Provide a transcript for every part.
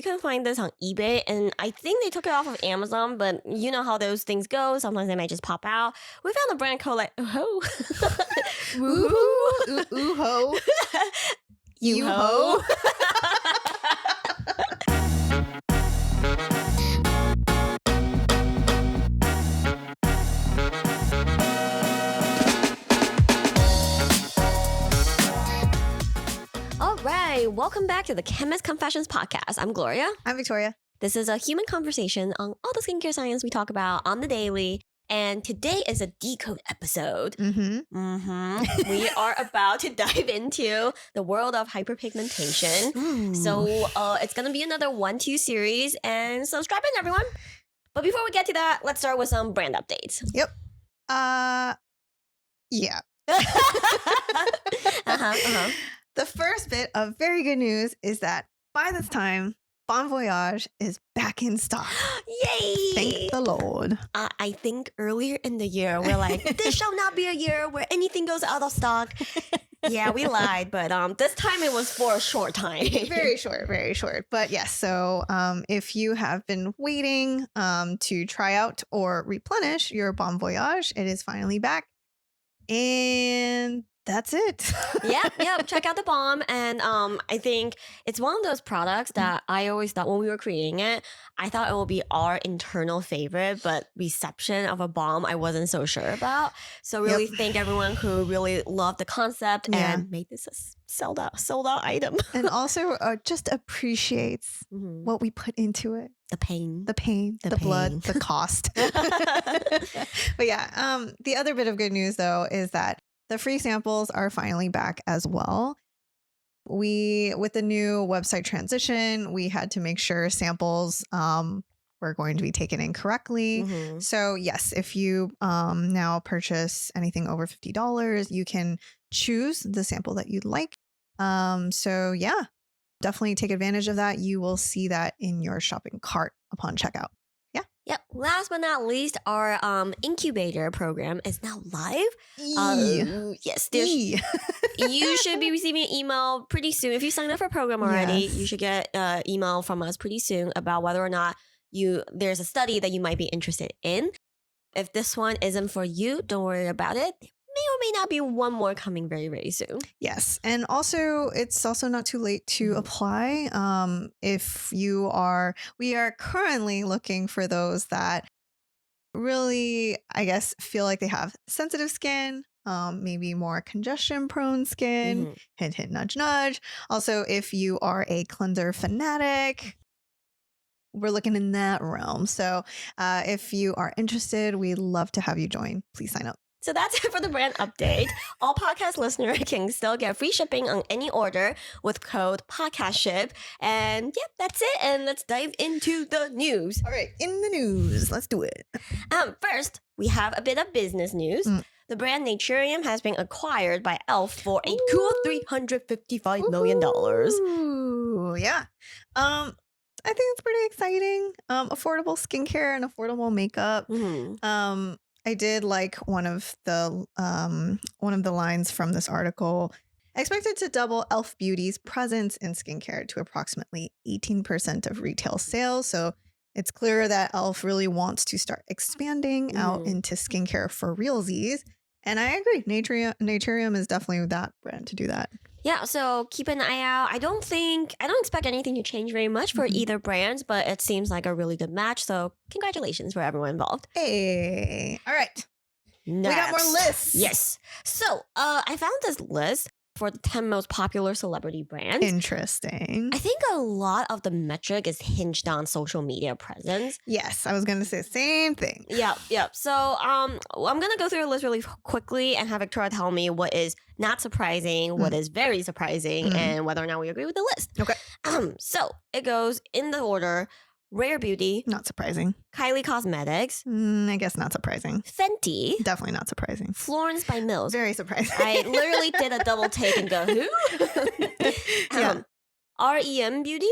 you can find this on eBay, and I think they took it off of Amazon, but you know how those things go. Sometimes they might just pop out. We found a brand called like Ooh-ho. Woohoo. Ooh-ho. You-ho. All right, welcome back to the Chemist Confessions podcast. I'm Gloria. I'm Victoria. This is a human conversation on all the skincare science we talk about on the daily. And today is a Decode episode. We are about to dive into the world of hyperpigmentation. Ooh. So it's going to be another 1-2 series. And so strap in, everyone. But before we get to that, let's start with some brand updates. Yep. Yeah. The first bit of very good news is that by this time, Balm Voyage is back in stock. Yay! Thank the Lord. I think earlier in the year, we're like, this shall not be a year where anything goes out of stock. Yeah, we lied, but this time it was for a short time. Very short, very short. But yes, so if you have been waiting to try out or replenish your Balm Voyage, it is finally back. And that's it. Yep. Check out the balm. And I think it's one of those products that I always thought when we were creating it, I thought it would be our internal favorite, but reception of a balm I wasn't so sure about. So really thank everyone who really loved the concept and made this a sold out item. And also just appreciates what we put into it. The pain, the blood, the cost. But yeah, the other bit of good news though is that the free samples are finally back as well. With the new website transition, we had to make sure samples were going to be taken in correctly. So yes, if you now purchase anything over $50, you can choose the sample that you'd like. So yeah, definitely take advantage of that. You will see that in your shopping cart upon checkout. Yep. Last but not least, our incubator program is now live. Yes, you should be receiving an email pretty soon. If you signed up for a program already, you should get email from us pretty soon about whether or not there's a study that you might be interested in. If this one isn't for you, don't worry about it. May or may not be one more coming very, very soon. Yes. And also, it's also not too late to apply. We are currently looking for those that really, I guess, feel like they have sensitive skin, maybe more congestion prone skin, hint, hint, nudge, nudge. Also, if you are a cleanser fanatic, we're looking in that realm. So if you are interested, we'd love to have you join. Please sign up. So that's it for the brand update. All podcast listeners can still get free shipping on any order with code PODCASTSHIP. And yep, that's it. And let's dive into the news. All right, in the news, let's do it. First, we have a bit of business news. The brand Naturium has been acquired by e.l.f. for a cool $355 million. Ooh, yeah. I think it's pretty exciting. Affordable skincare and affordable makeup. I did like one of the lines from this article. Expected to double e.l.f. Beauty's presence in skincare to approximately 18% of retail sales. So it's clear that e.l.f. really wants to start expanding out into skincare for realsies. And I agree. Naturium is definitely that brand to do that. Yeah, so keep an eye out. I don't expect anything to change very much for either brands, but it seems like a really good match. So congratulations for everyone involved. Hey, all right. Next. We got more lists. Yes. So I found this list for the 10 most popular celebrity brands. Interesting. I think a lot of the metric is hinged on social media presence. Yes, I was going to say the same thing. Yep. So I'm going to go through a list really quickly and have Victoria tell me what is not surprising, what is very surprising, and whether or not we agree with the list. Okay. So it goes in the order: Rare Beauty, not surprising. Kylie Cosmetics, I guess not surprising. Fenty, Definitely not surprising. Florence by Mills. Very surprising. I literally did a double take and go, who? REM Beauty?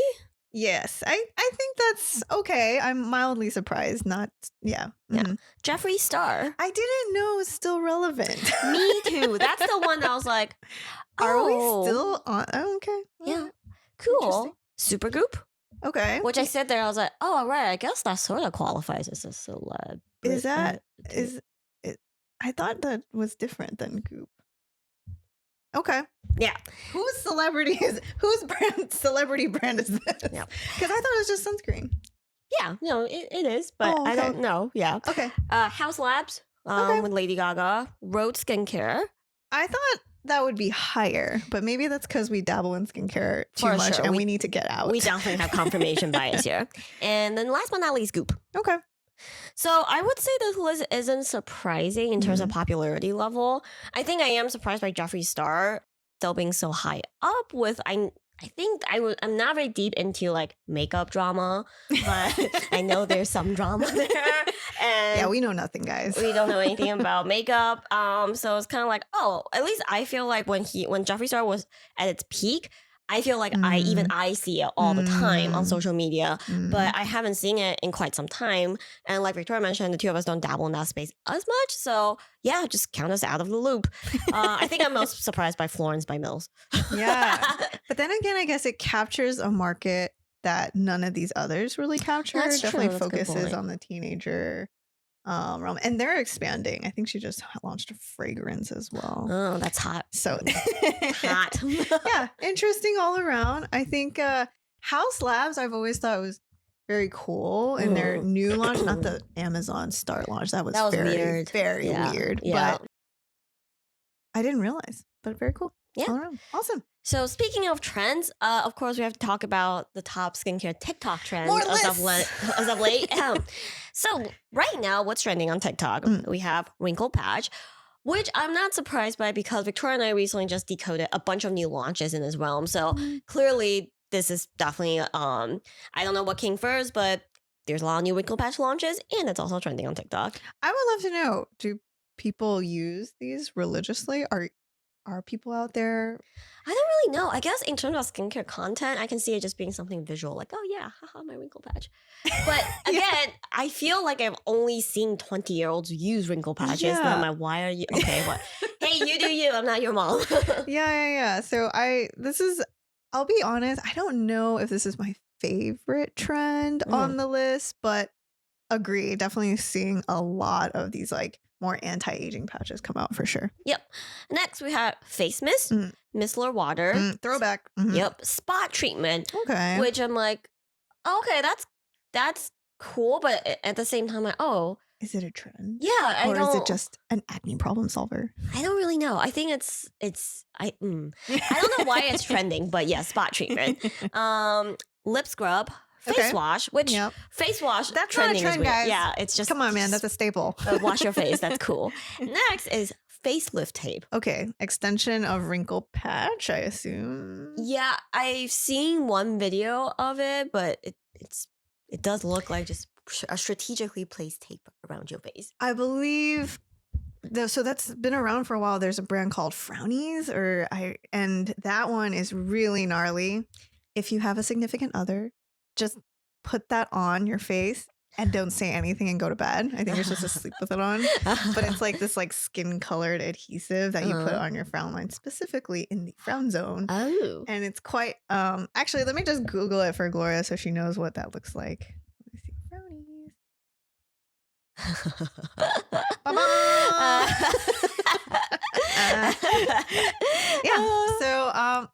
Yes, I think that's okay. I'm mildly surprised. Yeah. Jeffree Star. I didn't know it was still relevant. Me too. That's the one that I was like, are we still on? Oh, okay. Yeah. Cool. Supergoop. Okay. Which I said there, I was like, oh, right, I guess that sort of qualifies as a celeb. Is that is it? I thought that was different than Goop. Okay. Yeah. Whose celebrity celebrity brand is this? Yeah. Because I thought it was just sunscreen. Yeah, no, it is, but Oh, I okay. don't know. Yeah. Okay. House Labs Okay. with Lady Gaga. Rhode Skincare. I thought that would be higher, but maybe that's because we dabble in skincare too For much sure. and we need to get out. We definitely have confirmation bias here. And then last but not least, Goop. Okay. So I would say this list isn't surprising in terms of popularity level. I think I am surprised by Jeffree Star still being so high up with I think I'm not very deep into like makeup drama, but I know there's some drama there. And Yeah, we know nothing, guys. we don't know anything about makeup. So it's kind of like, oh, at least I feel like when Jeffree Star was at its peak, I feel like I see it all the time on social media, but I haven't seen it in quite some time. And like Victoria mentioned, the two of us don't dabble in that space as much. So yeah, just count us out of the loop. I think I'm most surprised by Florence by Mills. Yeah. But then again, I guess it captures a market that none of these others really capture. That's true. Definitely That's a good focuses point. on the teenager realm. And they're expanding. I think she just launched a fragrance as well. Oh, that's hot. So Hot. yeah, interesting all around. I think House Labs, I've always thought was very cool in their new launch, not the Amazon start launch. That was very weird. very Yeah. weird. Yeah. But I didn't realize. But very cool. Yeah. All around. Awesome. So speaking of trends, of course we have to talk about the top skincare TikTok trends More as of late. So right now, what's trending on TikTok? We have wrinkle patch, which I'm not surprised by because Victoria and I recently just decoded a bunch of new launches in this realm. So clearly, this is definitely I don't know what came first, but there's a lot of new wrinkle patch launches, and it's also trending on TikTok. I would love to know, do people use these religiously? Are people out there? I don't really know. I guess in terms of skincare content, I can see it just being something visual, like, oh yeah, haha, my wrinkle patch. But again, I feel like I've only seen 20-year-olds use wrinkle patches. Yeah. And I'm like, why are you? Okay, what? Hey, you do you. I'm not your mom. Yeah. So I'll be honest, I don't know if this is my favorite trend on the list, but agree. Definitely seeing a lot of these like more anti-aging patches come out for sure. Yep. Next, we have face mist, micellar water. Throwback. Yep. Spot treatment. Okay. Which I'm like, okay, that's cool. But at the same time, like, oh. Is it a trend? Yeah. Or is it just an acne problem solver? I don't really know. I think I don't know why it's trending, but yeah, spot treatment. Lip scrub. Face wash, which face wash that's trending not a trend, is weird. guys. Yeah, it's just Come on, man, that's a staple. wash your face. That's cool. Next is facelift tape. Okay, extension of wrinkle patch, I assume. Yeah, I've seen one video of it, but it does look like just a strategically placed tape around your face. I believe. So that's been around for a while. There's a brand called Frownies, and that one is really gnarly. If you have a significant other, just put that on your face and don't say anything and go to bed. I think you're supposed to sleep with it on. But it's like this like skin colored adhesive that you put on your frown line, specifically in the frown zone. Oh. And it's quite actually, let me just Google it for Gloria so she knows what that looks like. Let me see. Frownies. So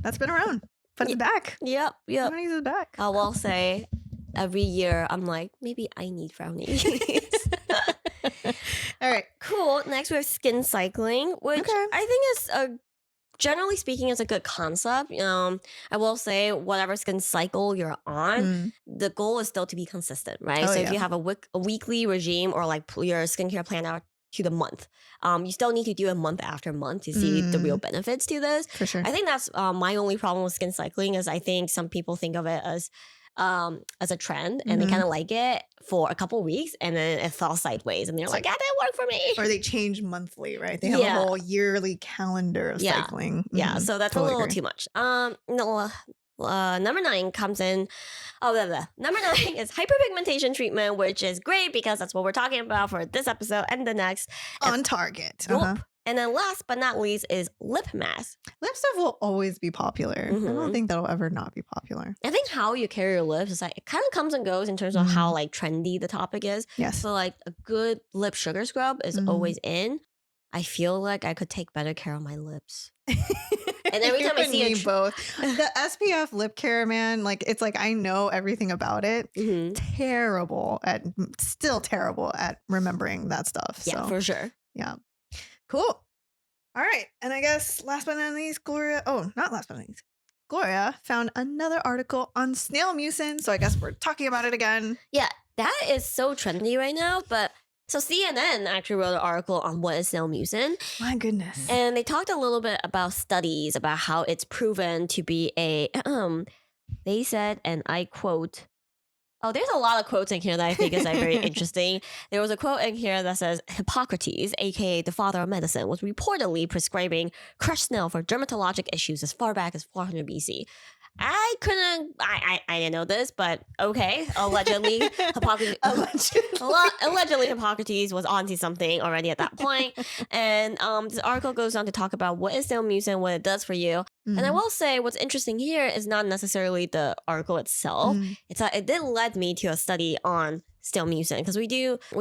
that's been around. But it's back. Yep. Frownies is back. I will say every year I'm like, maybe I need Frownies. All right. Cool. Next we have skin cycling, which I think is generally speaking, is a good concept. I will say whatever skin cycle you're on, the goal is still to be consistent, right? So if you have a weekly regime or like your skincare plan out to the month, you still need to do it month after month to see the real benefits to this. For sure. I think that's my only problem with skin cycling is I think some people think of it as a trend and they kind of like it for a couple weeks and then it falls sideways and they're like, that didn't work for me. Or they change monthly, right? They have a whole yearly calendar of cycling. Yeah, so that's a little too much. No, Number 9 comes in. Number 9 is hyperpigmentation treatment, which is great because that's what we're talking about for this episode and the next. On target. Yup. And then last but not least is lip mask. Lip stuff will always be popular. I don't think that'll ever not be popular. I think how you carry your lips is like, it kind of comes and goes in terms of how like trendy the topic is. Yes. So like a good lip sugar scrub is always in. I feel like I could take better care of my lips. And every time I see both, the SPF lip care, man, like it's like I know everything about it. Still terrible at remembering that stuff. Yeah, so. for sure. Yeah. Cool. All right. And I guess last but not least, Gloria found another article on snail mucin. So I guess we're talking about it again. Yeah, that is so trendy right now. But so CNN actually wrote an article on what is snail mucin. My goodness. And they talked a little bit about studies about how it's proven to be they said, and I quote, there's a lot of quotes in here that I think is like very interesting. There was a quote in here that says, Hippocrates, aka the father of medicine, was reportedly prescribing crushed snail for dermatologic issues as far back as 400 BC. I didn't know this, but okay. Allegedly, Hippocrates was onto something already at that point. And this article goes on to talk about what is snail mucin, what it does for you. And I will say what's interesting here is not necessarily the article itself. It did lead me to a study on snail mucin because we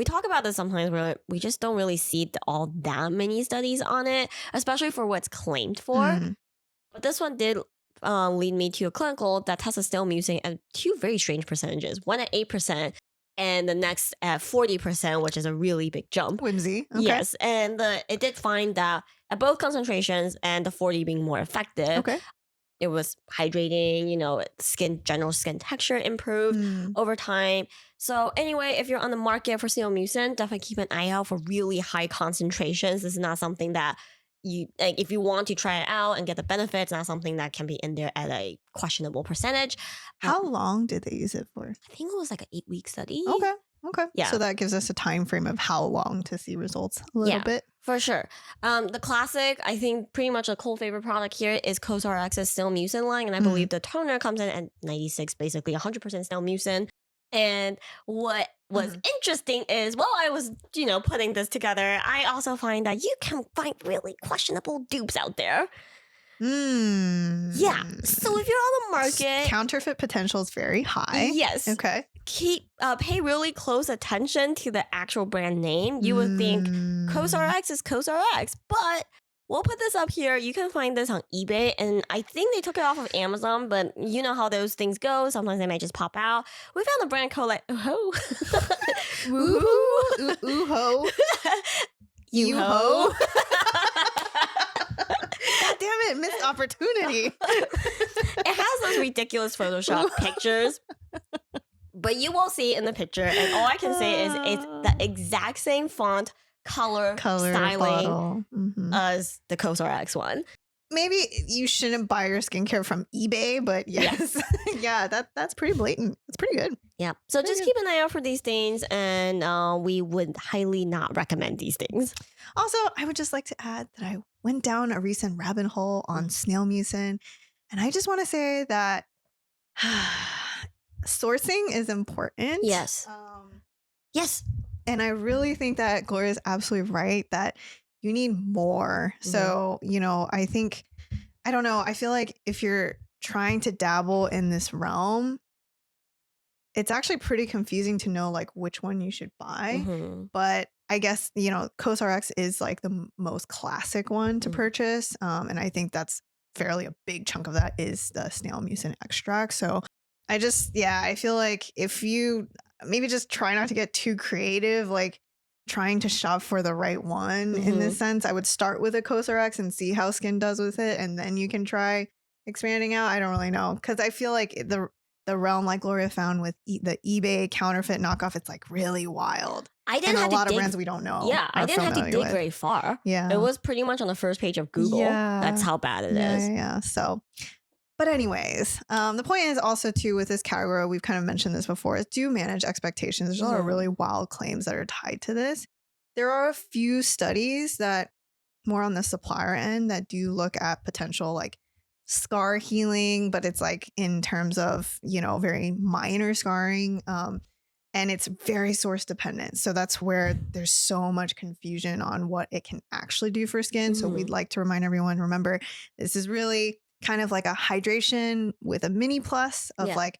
talk about this sometimes where we just don't really see all that many studies on it, especially for what's claimed for. But this one did lead me to a clinical that tested snail mucin at 2 very strange percentages. One at 8% and the next at 40%, which is a really big jump. Whimsy. Okay. Yes. And it did find that at both concentrations and the 40 being more effective, it was hydrating, general skin texture improved over time. So anyway, if you're on the market for snail mucin, definitely keep an eye out for really high concentrations. This is not something that if you want to try it out and get the benefits, not something that can be in there at a questionable percentage. How long did they use it for? I think it was like an 8-week study. Okay. Yeah. So that gives us a time frame of how long to see results a little bit. For sure. The classic, I think pretty much a cold favorite product here is CosRx's snail mucin line. And I believe the toner comes in at 96, basically 100% snail mucin. And what was interesting is while I was, putting this together, I also find that you can find really questionable dupes out there. Yeah. So if you're on the market, counterfeit potential is very high. Yes. Okay. Pay really close attention to the actual brand name. You would think CosRx is CosRx, but we'll put this up here. You can find this on eBay, and I think they took it off of Amazon, but you know how those things go. Sometimes they might just pop out. We found a brand called like Ooho. Ooho. Ooho. God damn it, missed opportunity. It has those ridiculous Photoshop pictures. But you will see in the picture, and all I can say is it's the exact same font, color styling as the CosRx one. Maybe you shouldn't buy your skincare from eBay, but yes. Yeah, that's pretty blatant. It's pretty good. Yeah. So just keep an eye out for these things, and we would highly not recommend these things. Also, I would just like to add that I went down a recent rabbit hole on snail mucin, and I just want to say that sourcing is important. Yes. Yes. And I really think that Gloria is absolutely right that you need more. So, I think, I don't know. I feel like if you're trying to dabble in this realm, it's actually pretty confusing to know like which one you should buy. But I guess, CosRx is like the most classic one to purchase. And I think that's fairly a big chunk of that is the snail mucin extract. So I feel like if you maybe just try not to get too creative, like trying to shop for the right one in this sense, I would start with a CosRx and see how skin does with it. And then you can try expanding out. I don't really know. Cause I feel like the realm like Gloria found with the eBay counterfeit knockoff, it's like really wild. I didn't have a lot to of brands we don't know. Yeah, I didn't have to dig very far. Yeah. It was pretty much on the first page of Google. Yeah. That's how bad it is. Yeah. So, but anyways, the point is also too with this category, we've kind of mentioned this before, is do manage expectations. There's a lot of really wild claims that are tied to this. There are a few studies that more on the supplier end that do look at potential like scar healing, but it's like in terms of, very minor scarring. And it's very source dependent. So that's where there's so much confusion on what it can actually do for skin. So we'd like to remind everyone, remember, this is really kind of like a hydration with a mini plus of like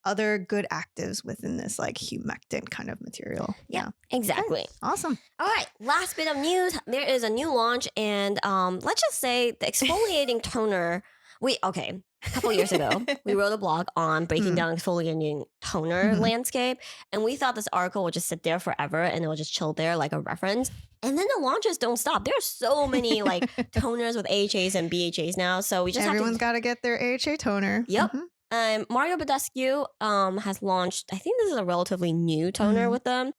other good actives within this like humectant kind of material. Yeah, exactly. Okay. Awesome. All right, last bit of news. There is a new launch, and let's just say the exfoliating toner. A couple years ago, we wrote a blog on breaking down exfoliating toner landscape, and we thought this article would just sit there forever and it will just chill there like a reference. And then the launches don't stop. There are so many like toners with AHAs and BHAs now, so we just everyone's got to get their AHA toner. Yep. Mario Badescu has launched, I think this is a relatively new toner with them.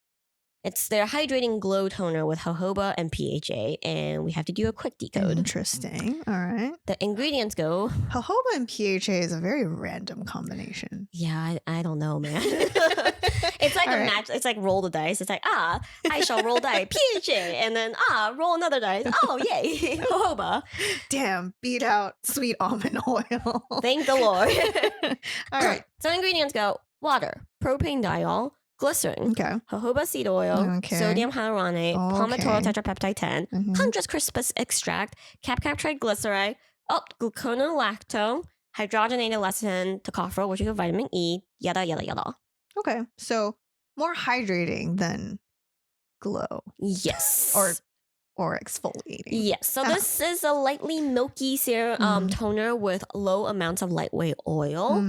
It's their hydrating glow toner with jojoba and PHA, and we have to do a quick decode. Interesting. All right. The ingredients go. Jojoba and PHA is a very random combination. Yeah, I don't know, man. It's like match. It's like roll the dice. It's like, I shall roll die PHA, and then roll another dice. Oh, yay, jojoba. Damn, beat out sweet almond oil. Thank the Lord. All right. So ingredients go: water, propane diol, glycerin, jojoba seed oil, sodium hyaluronate, palmitoyl tetrapeptide 10, hundreds crispus extract, cap triglyceride, gluconolactone, hydrogenated lecithin, tocopherol, which is vitamin E, yada yada yada. Okay, so more hydrating than glow. Yes. Or exfoliating. Yes. So this is a lightly milky serum toner with low amounts of lightweight oil.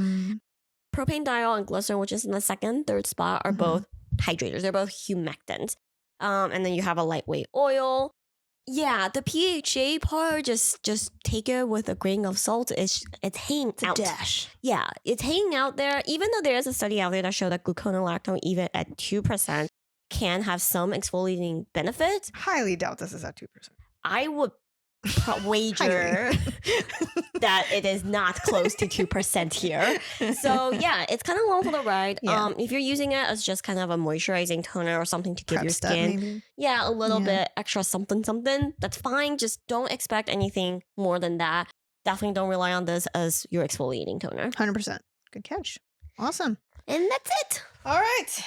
Propane diol and glycerin, which is in the second, third spot, are both hydrators. They're both humectants. And then you have a lightweight oil. Yeah, the PHA part, just take it with a grain of salt. It's hanging out. Dash. Yeah, it's hanging out there. Even though there is a study out there that showed that gluconolactone, even at 2%, can have some exfoliating benefits. Highly doubt this is at 2%. I would wager that it is not close to 2% here. So yeah, it's kind of along for the ride. Yeah. If you're using it as just kind of a moisturizing toner or something to give Prep your stuff, skin, maybe. a little bit extra something, that's fine. Just don't expect anything more than that. Definitely don't rely on this as your exfoliating toner. 100%. Good catch. Awesome. And that's it. All right.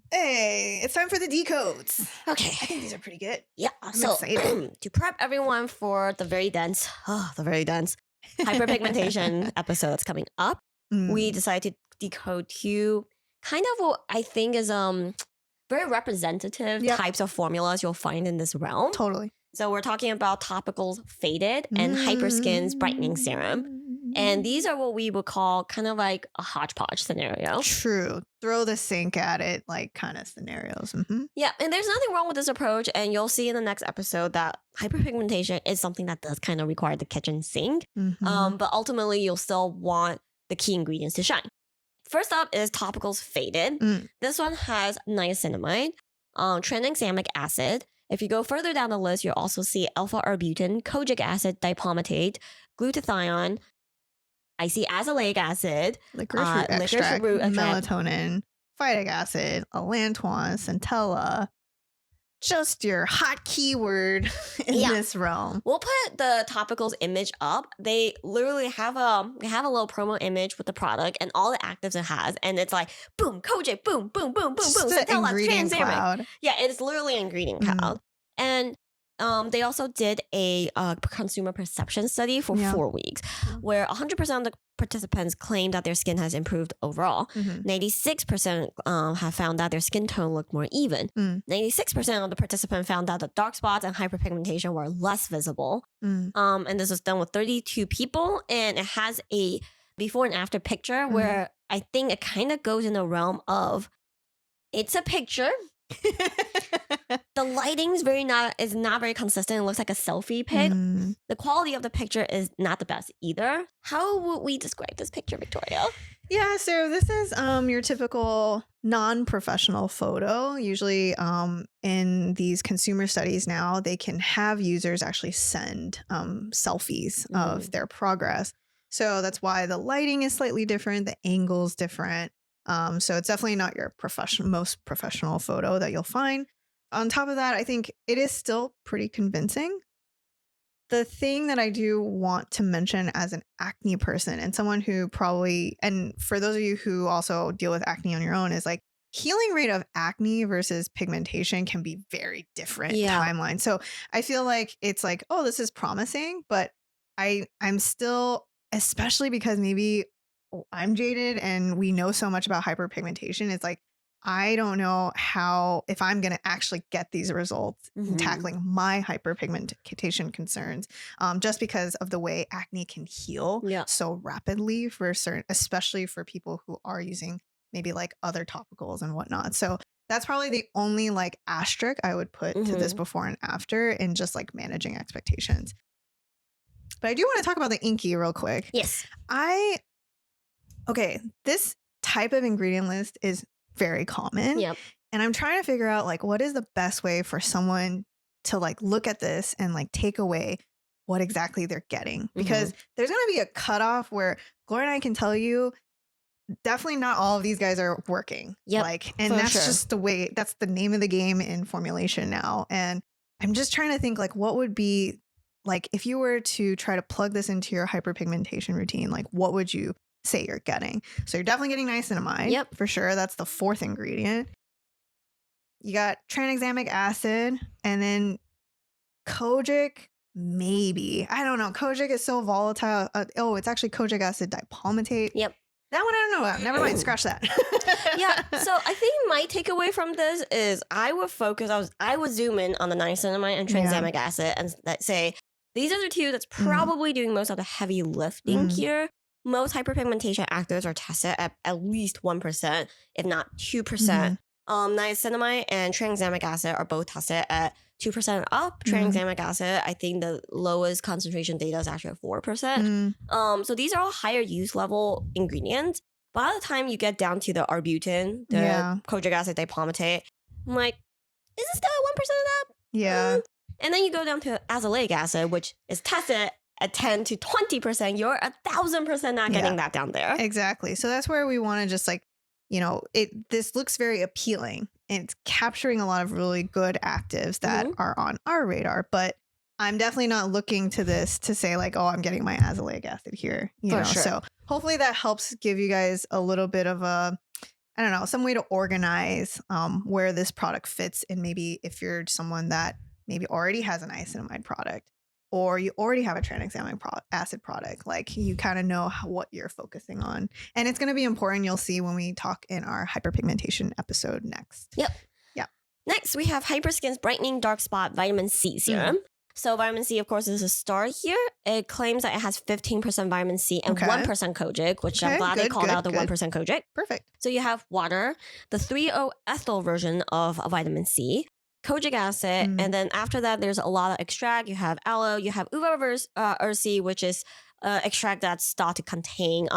Hey, it's time for the decodes. Okay. I think these are pretty good. Yeah. I'm excited. To prep everyone for the very dense hyperpigmentation episode that's coming up, we decided to decode two kind of what I think is very representative types of formulas you'll find in this realm. Totally. So we're talking about Topicals Faded and Hyperskin's Brightening Serum. And these are what we would call kind of like a hodgepodge scenario. True. Throw the sink at it, like kind of scenarios. Yeah, and there's nothing wrong with this approach. And you'll see in the next episode that hyperpigmentation is something that does kind of require the kitchen sink. But ultimately, you'll still want the key ingredients to shine. First up is Topicals Faded. This one has niacinamide, tranexamic acid. If you go further down the list, you'll also see alpha-arbutin, kojic acid, dipomatate, glutathione, I see azelaic acid, licorice root extract, melatonin, phytic acid, allantoin, centella. Just your hot keyword in this realm. We'll put the Topicals image up. They literally have a little promo image with the product and all the actives it has, and it's like boom, kojic, boom, boom, boom, boom, boom. Centella, ingredient cloud. Yeah, it's literally an ingredient cloud. And they also did a consumer perception study for 4 weeks where 100% of the participants claimed that their skin has improved overall. 96% have found that their skin tone looked more even. 96% of the participants found that the dark spots and hyperpigmentation were less visible. And this was done with 32 people, and it has a before and after picture where I think it kind of goes in the realm of it's a picture. The lighting is not very consistent. It looks like a selfie pic. The quality of the picture is not the best either. How would we describe this picture, Victoria? Yeah, so this is your typical non-professional photo. Usually in these consumer studies now, they can have users actually send selfies of their progress. So that's why the lighting is slightly different. The angle's different. So it's definitely not your most professional photo that you'll find. On top of that, I think it is still pretty convincing. the thing that I do want to mention as an acne person and someone who probably, and for those of you who also deal with acne on your own, is like healing rate of acne versus pigmentation can be very different timelines. So I feel like it's like, oh, this is promising, but I'm still, especially because maybe I'm jaded and we know so much about hyperpigmentation. It's like, I don't know if I'm going to actually get these results tackling my hyperpigmentation concerns, just because of the way acne can heal so rapidly for certain, especially for people who are using maybe like other topicals and whatnot. So that's probably the only like asterisk I would put to this before and after, and just like managing expectations. But I do want to talk about the Inky real quick. Yes. Okay, this type of ingredient list is very common. Yep. And I'm trying to figure out like what is the best way for someone to like look at this and like take away what exactly they're getting. Because there's going to be a cutoff where Gloria and I can tell you definitely not all of these guys are working. Yep, like, and that's just the way, that's the name of the game in formulation now. And I'm just trying to think like what would be like if you were to try to plug this into your hyperpigmentation routine, like what would you say you're getting? So you're definitely getting niacinamide. Yep. For sure. That's the fourth ingredient. You got tranexamic acid and then kojic, maybe. I don't know. Kojic is so volatile. It's actually kojic acid dipalmitate. Yep. That one I don't know about. Never mind. Scratch that. Yeah. So I think my takeaway from this is I would zoom in on the niacinamide and tranexamic acid and say these are the two that's probably doing most of the heavy lifting here. Most hyperpigmentation actives are tested at least 1%, if not 2%. Niacinamide and tranexamic acid are both tested at 2% up. Tranexamic acid, I think the lowest concentration data is actually at 4%. So these are all higher use level ingredients. By the time you get down to the arbutin, the kojic acid dipalmitate, I'm like, is it still at 1% up? Yeah. And then you go down to azelaic acid, which is tested at 10 to 20%. You're 1,000% not getting that down there. Exactly. So that's where we want to just like, this looks very appealing and it's capturing a lot of really good actives that are on our radar. But I'm definitely not looking to this to say like, oh, I'm getting my azelaic acid here. You know, so hopefully that helps give you guys a little bit of some way to organize where this product fits. And maybe if you're someone that maybe already has an niacinamide product, or you already have a tranexamic acid product, like you kind of know what you're focusing on. And it's going to be important. You'll see when we talk in our hyperpigmentation episode next. Yep. Next, we have Hyperskin's Brightening Dark Spot Vitamin C Serum. So vitamin C, of course, is a star here. It claims that it has 15% vitamin C and 1% kojic, which I'm glad they called out the 1% kojic. Perfect. So you have water, the 3-O-ethyl version of vitamin C, kojic acid, and then after that, there's a lot of extract. You have aloe, you have uva ursi, which is extract that's thought to contain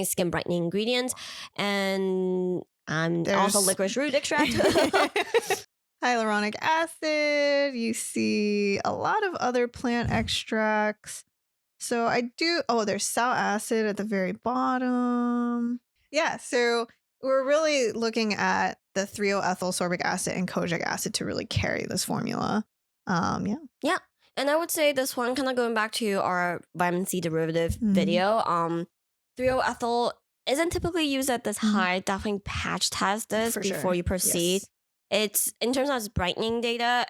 skin brightening ingredients, and also licorice root extract. Hyaluronic acid. You see a lot of other plant extracts. So there's sal acid at the very bottom. Yeah, so we're really looking at the 3-O-ethyl sorbic acid and kojic acid to really carry this formula. Yeah. And I would say this one, kind of going back to our vitamin C derivative video, 3-O-ethyl isn't typically used at this high. Definitely patch test this before you proceed. Yes. It's, in terms of its brightening data,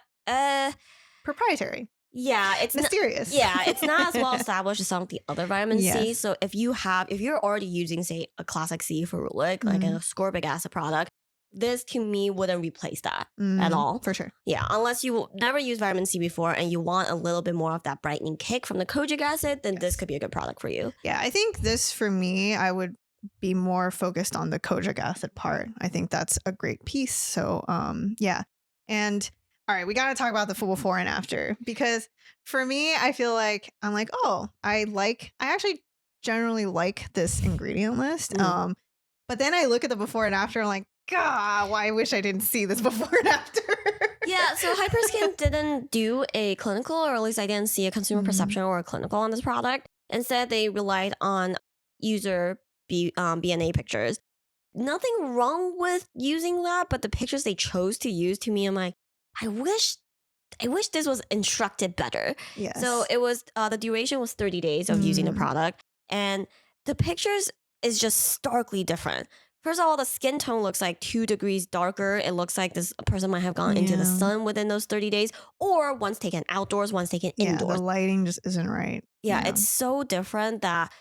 proprietary. Yeah, it's mysterious. It's not as well established as some of the other vitamin C. So if you're already using, say, a classic C ferulic, like a ascorbic acid product, this to me wouldn't replace that at all. For sure. Yeah, unless you never used vitamin C before and you want a little bit more of that brightening kick from the kojic acid, then this could be a good product for you. Yeah, I think this, for me, I would be more focused on the kojic acid part. I think that's a great piece. So, And all right, we got to talk about the before and after, because for me, I feel like I'm like, oh, I actually generally like this ingredient list. But then I look at the before and after, I'm like, God, why I wish I didn't see this before and after. Yeah, so Hyperskin didn't do a clinical, or at least I didn't see a consumer perception or a clinical on this product. Instead, they relied on user BNA pictures. Nothing wrong with using that, but the pictures they chose to use, to me, I'm like, I wish I wish this was instructed better. Yes. So it was the duration was 30 days of using the product, and the pictures is just starkly different. First of all, the skin tone looks like 2 degrees darker. It looks like this person might have gone into the sun within those 30 days, or one's taken outdoors, one's taken indoors. The lighting just isn't right. Yeah, it's so different that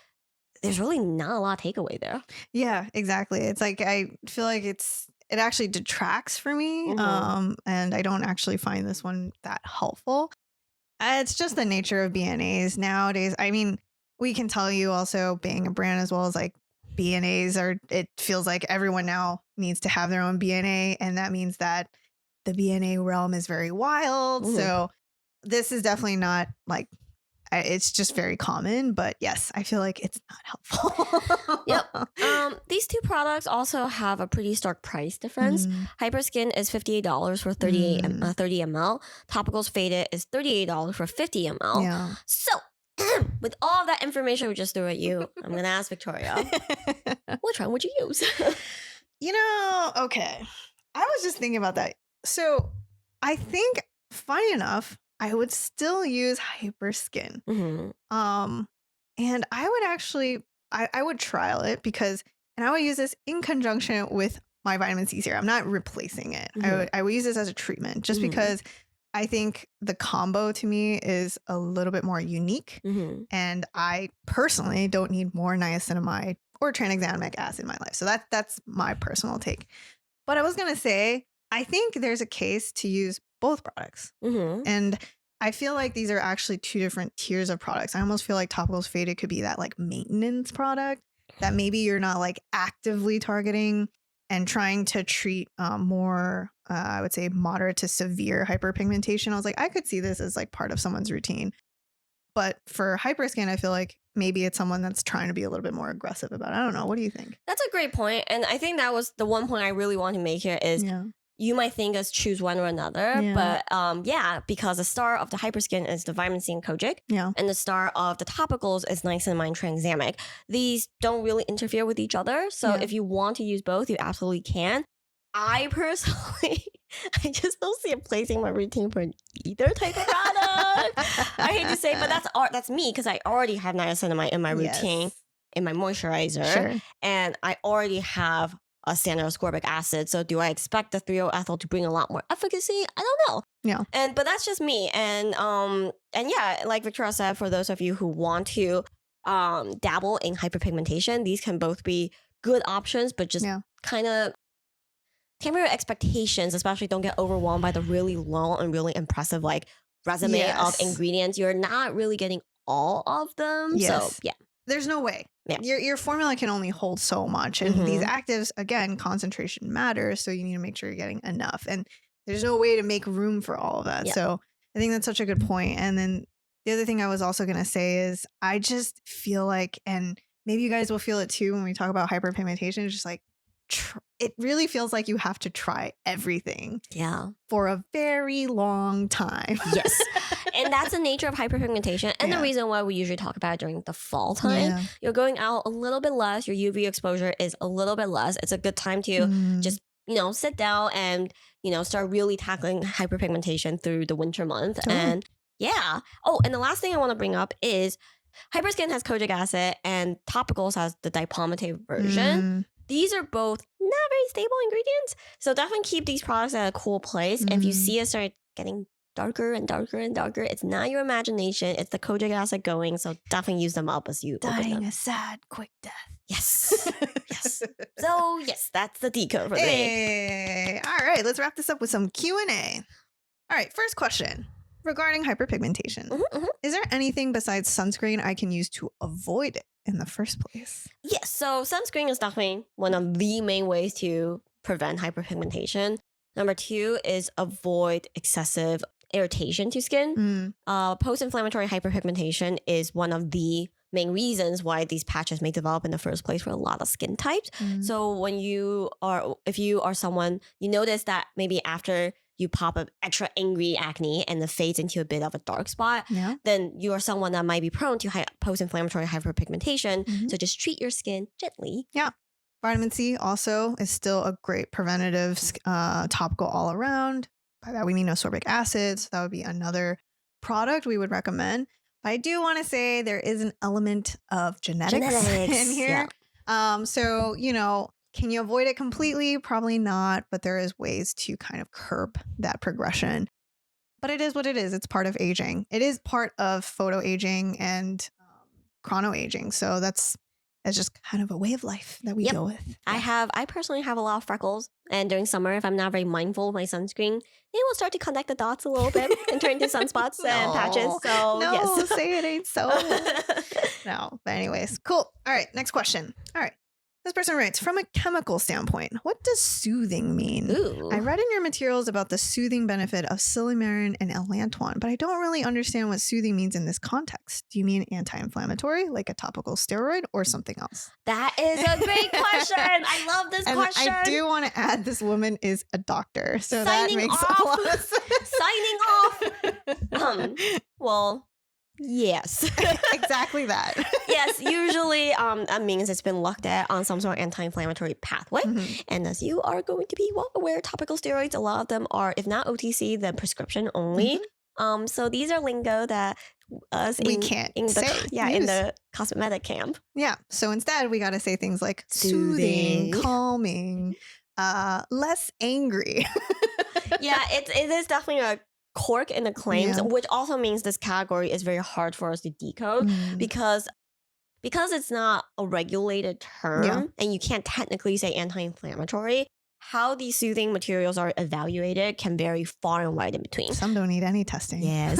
there's really not a lot of takeaway there. Yeah, exactly. It's like I feel like it actually detracts for me, and I don't actually find this one that helpful. It's just the nature of BNAs nowadays. I mean, we can tell you also being a brand as well as like BNAs are, it feels like everyone now needs to have their own BNA, and that means that the BNA realm is very wild. So this is definitely not like, it's just very common, but yes, I feel like it's not helpful. Yep. These two products also have a pretty stark price difference. Hyperskin is $58 for 30 ml. Topicals Faded is $38 for 50 ml. Yeah. So with all that information we just threw at you, I'm going to ask Victoria, which one would you use? Okay. I was just thinking about that. So I think, funny enough, I would still use Hyperskin. And I would actually, I would trial it and I would use this in conjunction with my vitamin C serum. I'm not replacing it. I would use this as a treatment just because I think the combo to me is a little bit more unique. And I personally don't need more niacinamide or tranexamic acid in my life. So that's my personal take. But I was going to say, I think there's a case to use both products. And I feel like these are actually two different tiers of products. I almost feel like Topicals Faded could be that like maintenance product that maybe you're not like actively targeting and trying to treat more, I would say, moderate to severe hyperpigmentation. I was like, I could see this as like part of someone's routine. But for Hyperskin, I feel like maybe it's someone that's trying to be a little bit more aggressive about it. I don't know. What do you think? That's a great point. And I think that was the one point I really want to make here is you might think us choose one or another, but because the star of the Hyperskin is the vitamin C and kojic, and the star of the topicals is niacinamide tranexamic. These don't really interfere with each other, so if you want to use both, you absolutely can. I personally, I just don't see it placing my routine for either type of product. I hate to say, but that's me because I already have niacinamide in my routine, in my moisturizer, and I already have a standard ascorbic acid. So do I expect the 3-O-ethyl to bring a lot more efficacy? I don't know. But that's just me. And yeah, like Victoria said, for those of you who want to dabble in hyperpigmentation, these can both be good options, but just kind of temper your expectations, especially don't get overwhelmed by the really long and really impressive like resume of ingredients. You're not really getting all of them. So yeah. There's no way. Your formula can only hold so much. And these actives, again, concentration matters. So you need to make sure you're getting enough. And there's no way to make room for all of that. So I think that's such a good point. And then the other thing I was also going to say is I just feel like, and maybe you guys will feel it too when we talk about hyperpigmentation, it's just like, it really feels like you have to try everything for a very long time. Yes. And that's the nature of hyperpigmentation and the reason why we usually talk about it during the fall time. You're going out a little bit less. Your UV exposure is a little bit less. It's a good time to just, sit down and, start really tackling hyperpigmentation through the winter month. And Oh, and the last thing I want to bring up is Hyperskin has kojic acid and Topicals has the dipalmitate version. These are both not very stable ingredients. So definitely keep these products at a cool place. And if you see it start getting darker and darker and darker, it's not your imagination. It's the kojic acid going. So definitely use them up as you open them. Dying a sad, quick death. Yes. Yes. So yes, that's the decode for today. All right, let's wrap this up with some Q&A. All right, first question. Regarding hyperpigmentation, is there anything besides sunscreen I can use to avoid it in the first place? Yes, so sunscreen is definitely one of the main ways to prevent hyperpigmentation. Number 2 is avoid excessive irritation to skin. Post-inflammatory hyperpigmentation is one of the main reasons why these patches may develop in the first place for a lot of skin types. So if you are someone, you notice that maybe after you pop up extra angry acne and it fades into a bit of a dark spot, then you are someone that might be prone to post-inflammatory hyperpigmentation. So just treat your skin gently. Vitamin C also is still a great preventative topical all around. By that, we mean no sorbic acid. So that would be another product we would recommend. But I do want to say there is an element of genetics in here. Yeah. So, can you avoid it completely? Probably not, but there is ways to kind of curb that progression. But it is what it is. It's part of aging. It is part of photo aging and chrono aging. So that's just kind of a way of life that we deal with. I personally have a lot of freckles, and during summer, if I'm not very mindful of my sunscreen, they will start to connect the dots a little bit and turn into sunspots and patches. So yes, say it ain't so. No, but anyways, cool. All right, next question. All right. This person writes, from a chemical standpoint, what does soothing mean? Ooh. I read in your materials about the soothing benefit of silymarin and elantoin, but I don't really understand what soothing means in this context. Do you mean anti-inflammatory, like a topical steroid, or something else? That is a great question. I love this question. I do want to add this woman is a doctor, so Signing that makes off. a lot of sense. Signing off. Well, yes. Exactly that. Yes, usually that means it's been looked at on some sort of anti-inflammatory pathway. Mhm. And as you are going to be well aware, topical steroids, a lot of them are, if not OTC, then prescription only. So these are lingo that us We can't say, in use. the cosmetic camp. Yeah. So instead, we got to say things like soothing, Soothing. calming, less angry. Yeah, it is definitely a cork in the claims, Yeah. which also means this category is very hard for us to decode Mm. because it's not a regulated term Yeah. and you can't technically say anti-inflammatory. How these soothing materials are evaluated can vary far and wide in between. Some don't need any testing. Yes.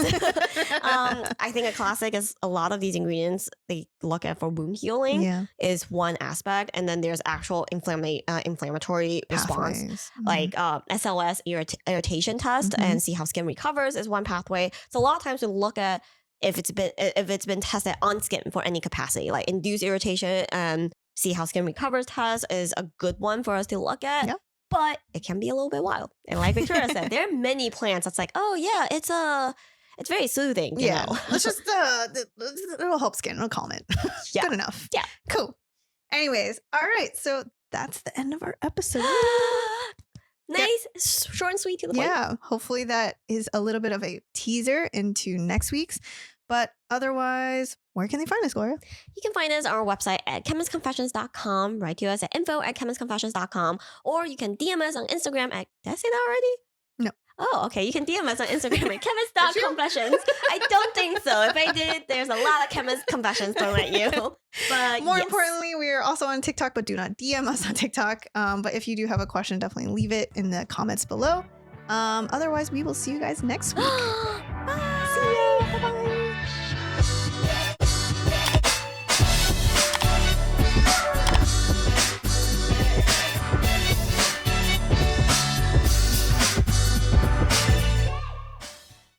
I think a classic is a lot of these ingredients they look at for wound healing Yeah. is one aspect, and then there's actual inflammatory response. Pathways. Like SLS irritation test Mhm. and see how skin recovers is one pathway. So a lot of times we look at if it's been tested on skin for any capacity, like induced irritation and see how skin recovers test is a good one for us to look at. Yep. But it can be a little bit wild. And like Victoria said, there are many plants that's like, oh yeah, it's very soothing. You know? Let's just it'll help skin. It'll calm it. Yeah. Good enough. Yeah. Cool. Anyways, all right. So that's the end of our episode. Nice, short and sweet to the point. Yeah. Hopefully that is a little bit of a teaser into next week's. But otherwise, where can they find us, Gloria? You can find us on our website at chemistconfessions.com. Write to us at info@chemistconfessions.com. Or you can DM us on Instagram at, did I say that already? No. Oh, okay. You can DM us on Instagram at chemist.confessions. I don't think so. If I did, there's a lot of chemist confessions thrown at you. But More yes. importantly, we are also on TikTok, but do not DM us on TikTok. But if you do have a question, definitely leave it in the comments below. Otherwise, we will see you guys next week. Bye.